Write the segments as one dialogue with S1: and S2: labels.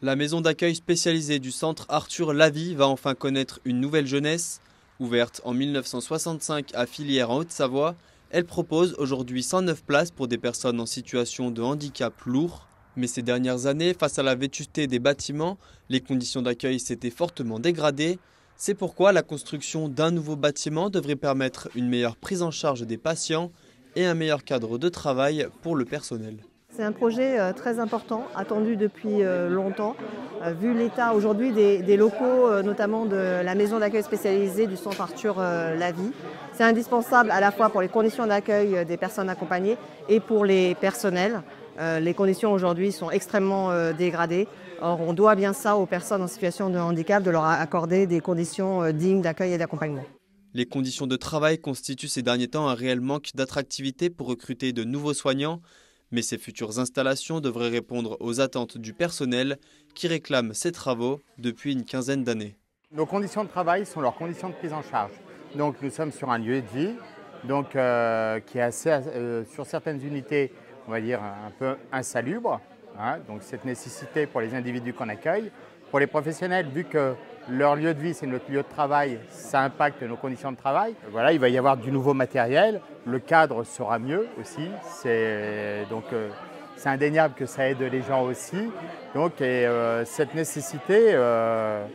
S1: La maison d'accueil spécialisée du centre Arthur Lavie va enfin connaître une nouvelle jeunesse. Ouverte en 1965 à Fillières en Haute-Savoie, elle propose aujourd'hui 109 places pour des personnes en situation de handicap lourd. Mais ces dernières années, face à la vétusté des bâtiments, les conditions d'accueil s'étaient fortement dégradées. C'est pourquoi la construction d'un nouveau bâtiment devrait permettre une meilleure prise en charge des patients et un meilleur cadre de travail pour le personnel.
S2: C'est un projet très important, attendu depuis longtemps, vu l'état aujourd'hui des locaux, notamment de la maison d'accueil spécialisée du centre Arthur Lavie. C'est indispensable à la fois pour les conditions d'accueil des personnes accompagnées et pour les personnels. Les conditions aujourd'hui sont extrêmement dégradées. Or, on doit bien ça aux personnes en situation de handicap, de leur accorder des conditions dignes d'accueil et d'accompagnement.
S1: Les conditions de travail constituent ces derniers temps un réel manque d'attractivité pour recruter de nouveaux soignants. Mais ces futures installations devraient répondre aux attentes du personnel qui réclame ces travaux depuis une quinzaine d'années.
S3: Nos conditions de travail sont leurs conditions de prise en charge. Donc nous sommes sur un lieu de vie qui est assez, sur certaines unités, on va dire, un peu insalubre. Hein, donc cette nécessité pour les individus qu'on accueille. Pour les professionnels, vu que leur lieu de vie, c'est notre lieu de travail, ça impacte nos conditions de travail. Voilà, il va y avoir du nouveau matériel, le cadre sera mieux aussi, c'est indéniable que ça aide les gens aussi. Donc, cette nécessité, je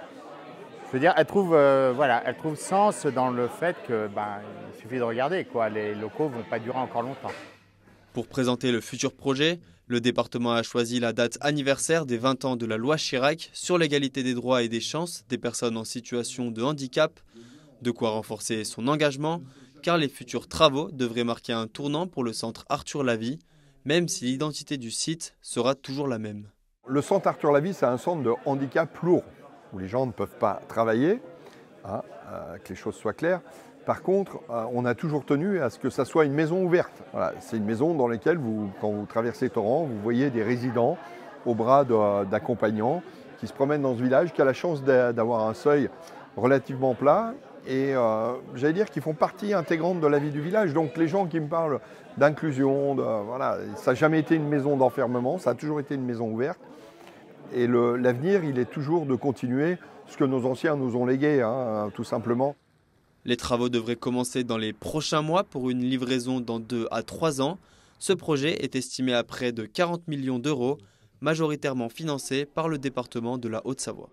S3: veux dire, elle trouve sens dans le fait il suffit de regarder, quoi. Les locaux ne vont pas durer encore longtemps.
S1: Pour présenter le futur projet, le département a choisi la date anniversaire des 20 ans de la loi Chirac sur l'égalité des droits et des chances des personnes en situation de handicap. De quoi renforcer son engagement, car les futurs travaux devraient marquer un tournant pour le centre Arthur Lavie, même si l'identité du site sera toujours la même.
S4: Le centre Arthur Lavie, c'est un centre de handicap lourd, où les gens ne peuvent pas travailler, hein, que les choses soient claires. Par contre, on a toujours tenu à ce que ça soit une maison ouverte. Voilà, c'est une maison dans laquelle, quand vous traversez Torrent, vous voyez des résidents au bras d'accompagnants qui se promènent dans ce village, qui a la chance d'avoir un seuil relativement plat et j'allais dire qu'ils font partie intégrante de la vie du village. Donc les gens qui me parlent d'inclusion, voilà, ça n'a jamais été une maison d'enfermement, ça a toujours été une maison ouverte. Et l'avenir, il est toujours de continuer ce que nos anciens nous ont légué, hein, tout simplement.
S1: Les travaux devraient commencer dans les prochains mois pour une livraison dans 2 à 3 ans. Ce projet est estimé à près de 40 millions d'euros, majoritairement financé par le département de la Haute-Savoie.